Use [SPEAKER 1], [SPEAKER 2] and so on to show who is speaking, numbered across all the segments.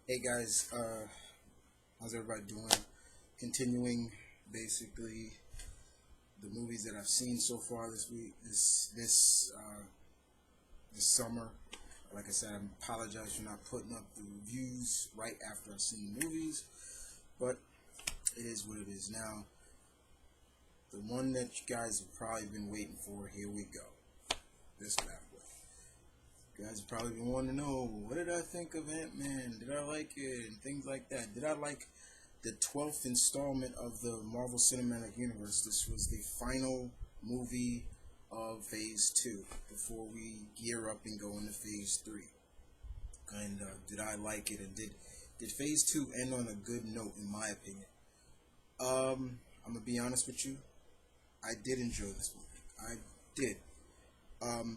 [SPEAKER 1] Hey guys, how's everybody doing? Continuing basically the movies that I've seen so far this week, this summer. Like I said, I apologize for not putting up the reviews right after I've seen the movies, but it is what it is. Now, the one that you guys have probably been waiting for, here we go. This bad boy. You guys have probably been wanting to know, what did I think of Ant-Man? Did I like it? And things like that. Did I like the 12th installment of the Marvel Cinematic Universe? This was the final movie of Phase 2 before we gear up and go into Phase 3. And did I like it? And did Phase 2 end on a good note, in my opinion? I'm going to be honest with you. I did enjoy this movie. I did.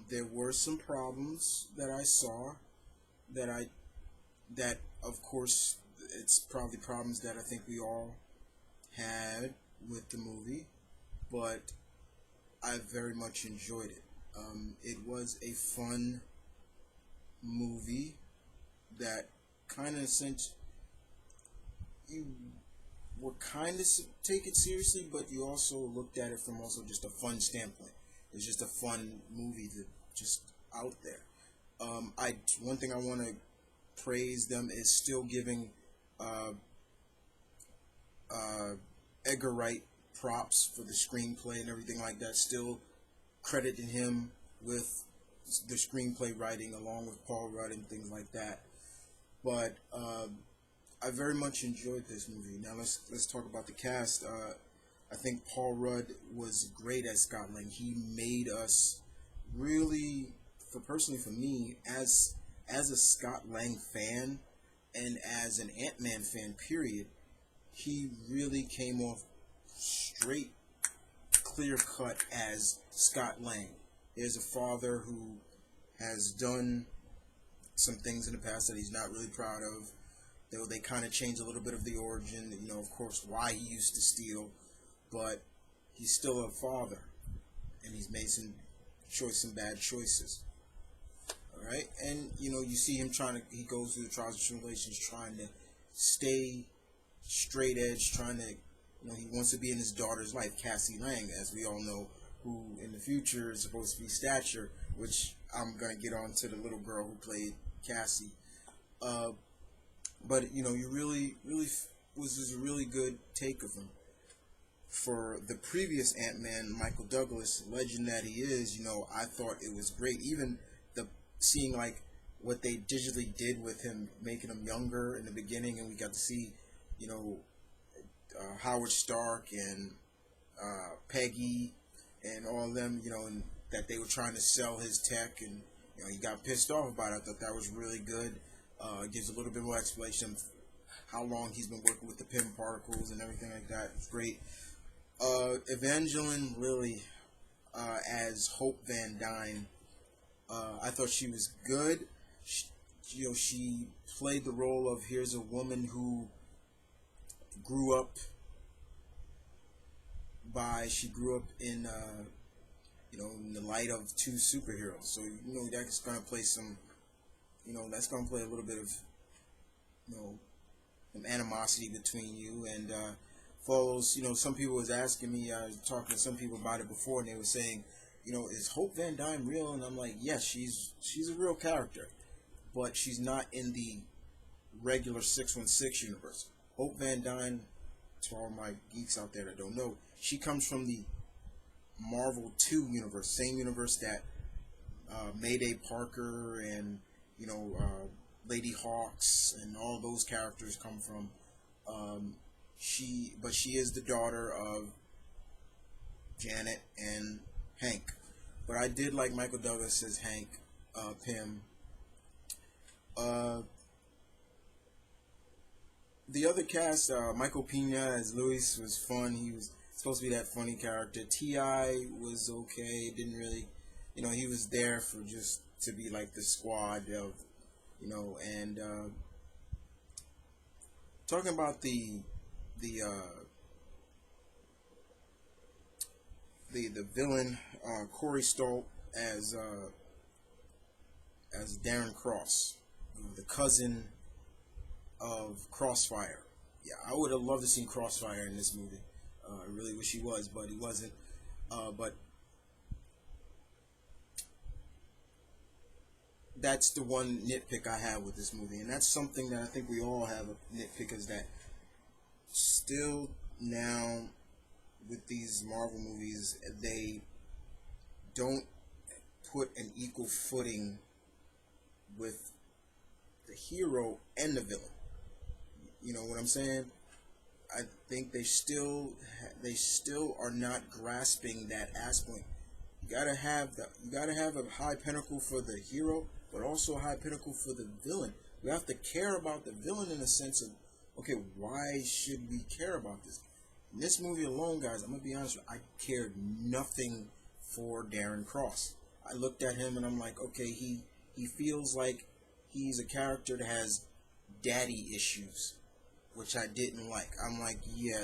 [SPEAKER 1] There were some problems that I saw that I that of course it's probably problems that I think we all had with the movie, but I very much enjoyed it. It was a fun movie that kind of, since you were kind of take it seriously, but you also looked at it from also just a fun standpoint. It's just a fun movie that just out there. I One thing I want to praise them is still giving uh, uh, Edgar Wright props for the screenplay and everything like that. Still crediting him with the screenplay writing along with Paul Rudd and things like that. But I very much enjoyed this movie. Now let's talk about the cast. I think Paul Rudd was great as Scott Lang. He made us really, for personally for me, as a Scott Lang fan and as an Ant Man fan, period, he really came off straight, clear cut as Scott Lang. There's a father who has done some things in the past that he's not really proud of. They kind of changed a little bit of the origin, of course, why he used to steal, but he's still a father, and he's made some bad choices. All right, and you see him he goes through the trials and tribulations, trying to stay straight edge, trying to, he wants to be in his daughter's life, Cassie Lang, as we all know, who in the future is supposed to be Stature, which I'm gonna get on to the little girl who played Cassie. Uh, but you really was a really good take of him. For the previous Ant-Man, Michael Douglas, legend that he is, I thought it was great. Even the seeing like what they digitally did with him, making him younger in the beginning, and we got to see, you know, Howard Stark and Peggy and all of them, and that they were trying to sell his tech, and he got pissed off about it. I thought that was really good. It gives a little bit more explanation of how long he's been working with the Pym particles and everything like that. It's great. Evangeline Lilly as Hope Van Dyne. I thought she was good. She played the role of, here's a woman who grew up she grew up in in the light of two superheroes. So that's gonna play that's gonna play a little bit of you know some animosity between you and follows. Some people was asking me, talking to some people about it before, and they were saying, is Hope Van Dyne real? And I'm like, yes, she's a real character, but she's not in the regular 616 universe. Hope Van Dyne, to all my geeks out there that don't know, she comes from the Marvel 2 universe, same universe that Mayday Parker and Lady Hawks and all those characters come from. She is the daughter of Janet and Hank. But I did like Michael Douglas as Hank Pym. Uh, the other cast, Michael Pena as Luis was fun. He was supposed to be that funny character. Ti was okay. Didn't really, he was there for just to be like the squad of, and talking about the the villain, Corey Stoll as Darren Cross, the cousin of Crossfire. Yeah, I would have loved to see Crossfire in this movie. I really wish he was, but he wasn't. But that's the one nitpick I have with this movie, and that's something that I think we all have a nitpick, is that still now with these Marvel movies, they don't put an equal footing with the hero and the villain. You know what I'm saying? I think they still are not grasping that aspect. You gotta have a high pinnacle for the hero, but also a high pinnacle for the villain. You have to care about the villain in the sense of, okay, why should we care about this? In this movie alone, guys, I'm gonna be honest with you, I cared nothing for Darren Cross. I looked at him and I'm like, okay, he feels like he's a character that has daddy issues, which I didn't like. I'm like, yeah,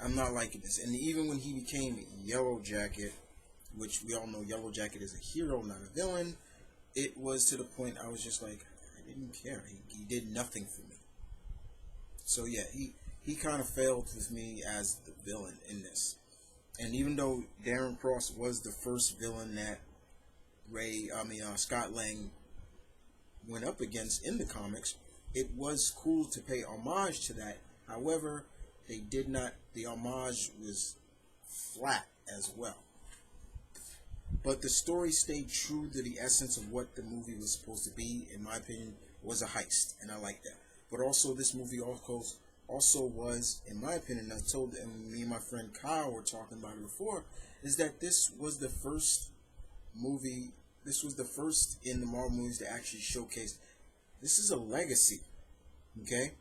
[SPEAKER 1] I'm not liking this. And even when he became Yellow Jacket, which we all know Yellow Jacket is a hero, not a villain, it was to the point I was just like, I didn't care. He did nothing for me. So yeah, he kind of failed with me as the villain in this. And even though Darren Cross was the first villain that Scott Lang went up against in the comics, it was cool to pay homage to that. However, they did not. The homage was flat as well. But the story stayed true to the essence of what the movie was supposed to be. In my opinion, was a heist, and I like that. But also, this movie also was, in my opinion, I told, and me and my friend Kyle were talking about it before, is that this was the first movie. This was the first in the Marvel movies to actually showcase this is a legacy. Okay,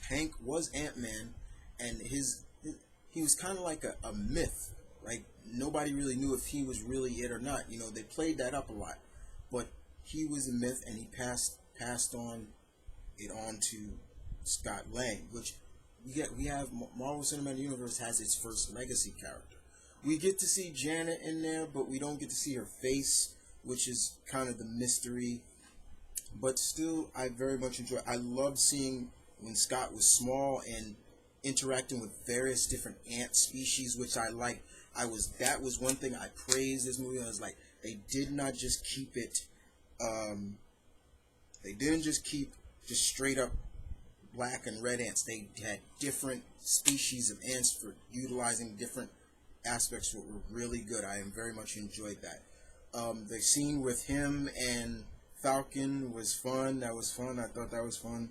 [SPEAKER 1] Hank was Ant-Man, and he was kind of like a myth. Like, nobody really knew if he was really it or not. You know, they played that up a lot, but he was a myth, and he passed on it on to Scott Lang, which we have Marvel Cinematic Universe has its first legacy character. We get to see Janet in there, but we don't get to see her face, which is kind of the mystery. But still, I very much enjoy. I loved seeing when Scott was small and interacting with various different ant species, which I like. That was one thing I praised this movie. I was like, they did not just keep it. They didn't just keep just straight up black and red ants. They had different species of ants for utilizing different aspects that were really good. I very much enjoyed that. The scene with him and Falcon was fun. That was fun. I thought that was fun.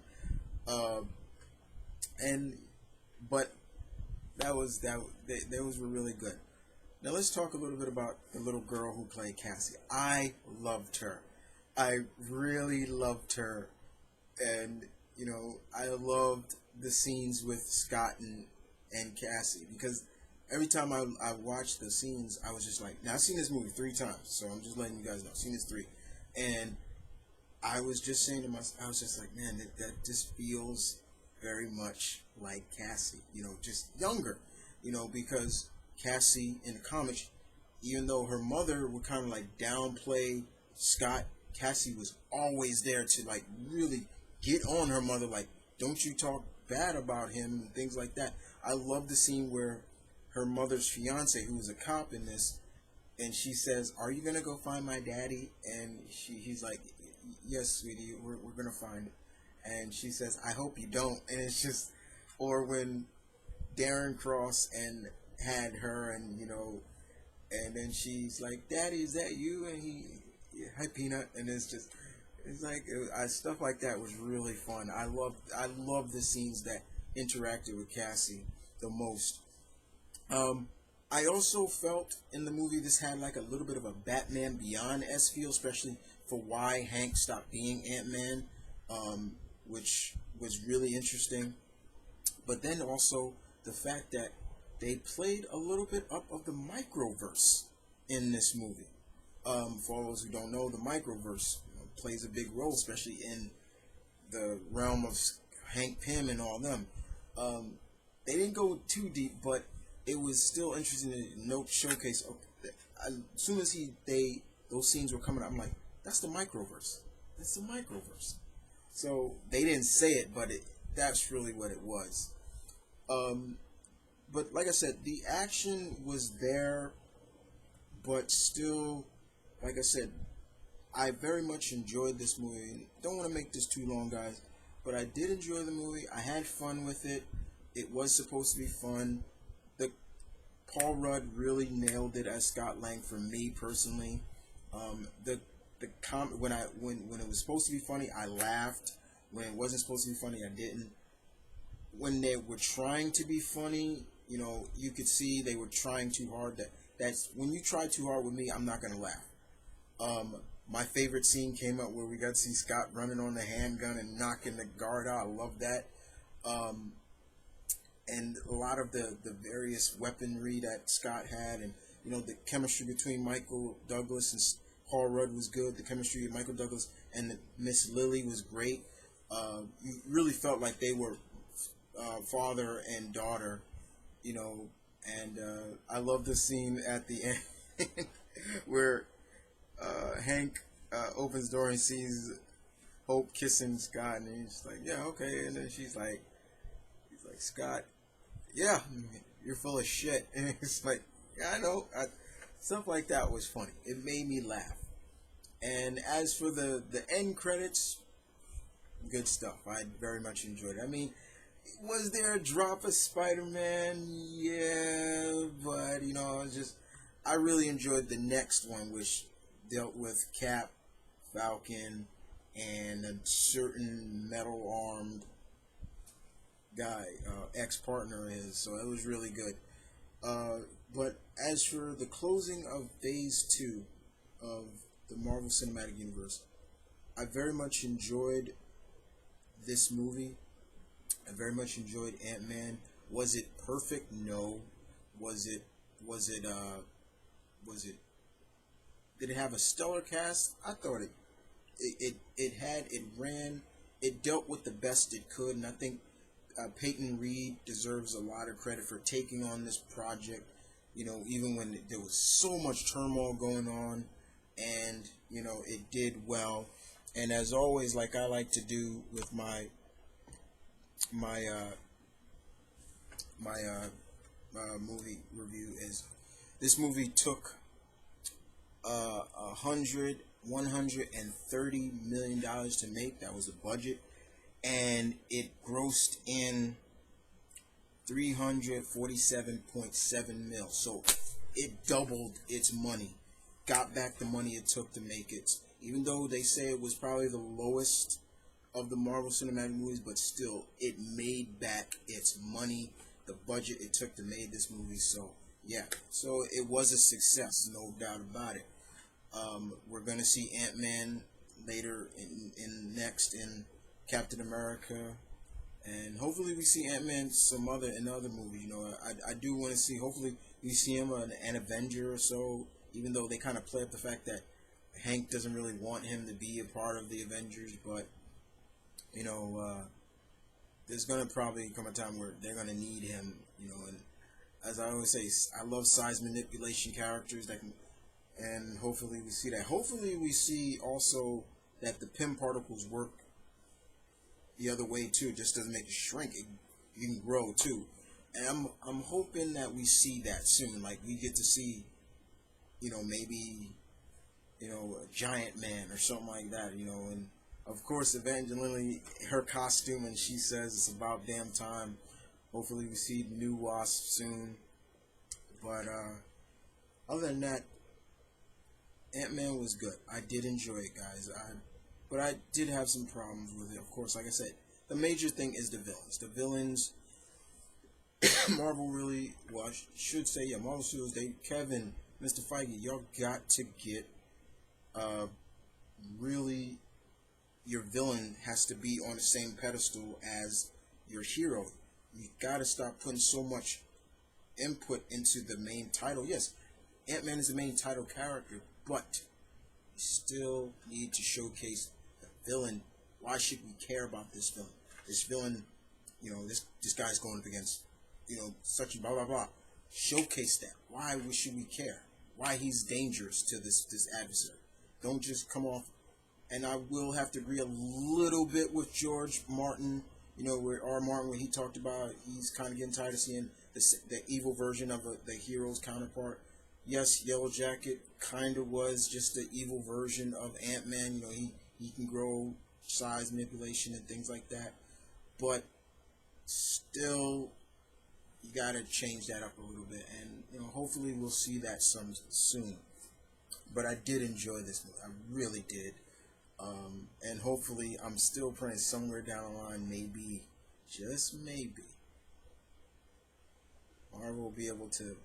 [SPEAKER 1] And but those were really good. Now let's talk a little bit about the little girl who played Cassie. I loved her. I really loved her, and I loved the scenes with Scott and Cassie, because every time I watched the scenes, I was just like, now I've seen this movie 3 times, so I'm just letting you guys know, I've seen this 3, and I was just saying to myself, I was just like, man, that just feels very much like Cassie, just younger, because Cassie in the comics, even though her mother would kind of like downplay Scott, Cassie was always there to like really get on her mother, like, don't you talk bad about him and things like that. I love the scene where her mother's fiance, who was a cop in this, and she says, "Are you gonna go find my daddy?" And he's like, "Yes, sweetie, we're gonna find it." And she says, "I hope you don't." And it's just, or when Darren Cross and had her, and and then she's like, "Daddy, is that you?" And "Hi, Peanut." And it's like stuff like that was really fun. I love the scenes that interacted with Cassie the most. I also felt in the movie this had like a little bit of a Batman Beyond-esque feel, especially for why Hank stopped being Ant-Man, which was really interesting. But then also the fact that they played a little bit up of the microverse in this movie. For those who don't know, the microverse plays a big role, especially in the realm of Hank Pym and all them. They didn't go too deep, but it was still interesting to showcase. As soon as those scenes were coming out, I'm like, that's the microverse. That's the microverse. So they didn't say it, but that's really what it was. Um, but like I said, the action was there, but still, like I said, I very much enjoyed this movie. Don't want to make this too long, guys, but I did enjoy the movie. I had fun with it. It was supposed to be fun. The Paul Rudd really nailed it as Scott Lang for me personally. When it was supposed to be funny, I laughed. When it wasn't supposed to be funny, I didn't. When they were trying to be funny, you could see they were trying too hard. That's when you try too hard with me, I'm not gonna laugh. Um, my favorite scene came up where we got to see Scott running on the handgun and knocking the guard out. I love that. Um, and a lot of the various weaponry that Scott had, and the chemistry between Michael Douglas and Paul Rudd was good. The chemistry of Michael Douglas and Miss Lily was great. You really felt like they were father and daughter, you know. And I love the scene at the end where Hank opens the door and sees Hope kissing Scott, and he's like, "Yeah, okay." And then he's like, "Scott, yeah, you're full of shit." And it's like, "Yeah, I know." Stuff like that was funny. It made me laugh. And as for the end credits, good stuff. I very much enjoyed it. I mean, was there a drop of Spider-Man? Yeah, but I really enjoyed the next one, which dealt with Cap, Falcon, and a certain metal-armed guy, ex-partner is. So it was really good. But as for the closing of Phase 2 of the Marvel Cinematic Universe, I very much enjoyed this movie. I very much enjoyed Ant-Man. Was it perfect? No. Was it? Was it? Was it? Did it have a stellar cast? I thought it ran, it dealt with the best it could, and I think Peyton Reed deserves a lot of credit for taking on this project. Even when there was so much turmoil going on, and it did well. And as always, like I like to do with my movie review, is this movie took 130 million dollars to make. That was the budget, and it grossed in 347.7 mil. So it doubled its money, got back the money it took to make it. Even though they say it was probably the lowest of the Marvel Cinematic movies, but still, it made back its money, the budget it took to make this movie. So yeah, so it was a success, no doubt about it. We're gonna see Ant-Man later next in Captain America, and hopefully we see Ant-Man in other movies. I do want to see. Hopefully we see him an Avenger or so. Even though they kind of play up the fact that Hank doesn't really want him to be a part of the Avengers, but there's gonna probably come a time where they're gonna need him. And as I always say, I love size manipulation characters that can, and hopefully we see that. Hopefully we see also that the Pym particles work the other way too. It just doesn't make it shrink. You can grow too. And I'm hoping that we see that soon. Like we get to see, maybe, a giant man or something like that, and of course Evangeline, her costume, and she says it's about damn time. Hopefully we see the new Wasp soon. But other than that, Ant-Man was good. I did enjoy it, guys. But I did have some problems with it. Of course, like I said, the major thing is the villains. The villains, Marvel really, well, I should say, yeah, Marvel Studios, Kevin, Mr. Feige, y'all got to get, really, your villain has to be on the same pedestal as your hero. You got to stop putting so much input into the main title. Yes, Ant-Man is the main title character, but you still need to showcase the villain. Why should we care about this villain? This villain, this guy's going up against, such and blah blah blah. Showcase that. Why should we care? Why he's dangerous to this adversary? Don't just come off and I will have to agree a little bit with George Martin. You know, where R. Martin, when he talked about he's kind of getting tired of seeing the evil version of the hero's counterpart. Yes, Yellow Jacket kind of was just the evil version of Antman. You know, he can grow size manipulation and things like that, but still you gotta change that up a little bit, and you know, hopefully we'll see that some soon. But I did enjoy this movie, I really did, and hopefully I'm still praying somewhere down the line, maybe, just maybe, Marvel will be able to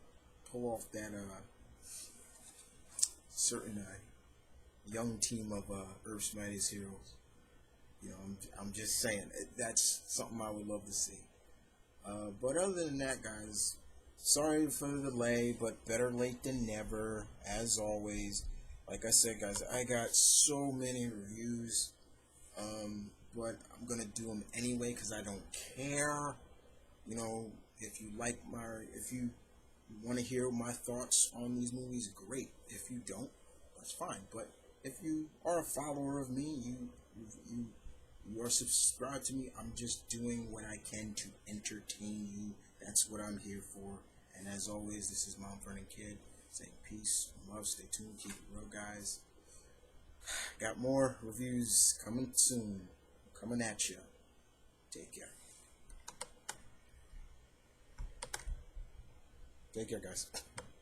[SPEAKER 1] pull off that certain young team of Earth's Mightiest Heroes. You know, I'm just saying that's something I would love to see. But other than that, guys, sorry for the delay, but better late than never, as always. Like I said, guys, I got so many reviews, but I'm gonna do them anyway because I don't care. You know, if you want to hear my thoughts on these movies, great. If you don't, that's fine. But if you are a follower of me, you you are subscribed to me. I'm just doing what I can to entertain you. That's what I'm here for. And as always, this is Mount Vernon Kid saying peace, love, stay tuned, keep it real, guys. Got more reviews coming soon, coming at you. Take care. Take care, guys.